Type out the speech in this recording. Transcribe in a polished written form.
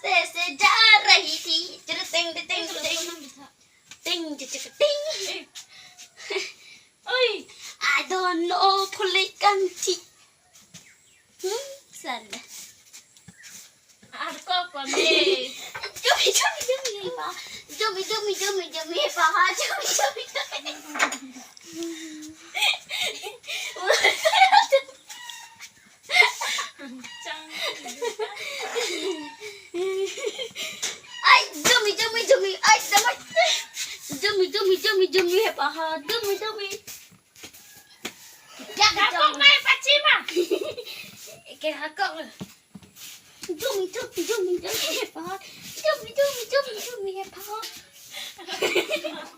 रास्ते से जा रही थी टिंग टिंग टिंग टिंग टिंग I don't know pulikanti sana Arko kami. Jumi pa Jumi pa ha Jumi Ay Jumi ay sama Jumi pa ha Jumi Kakak mai pacima. Cái hả con rồi Jumi pa Jumi pa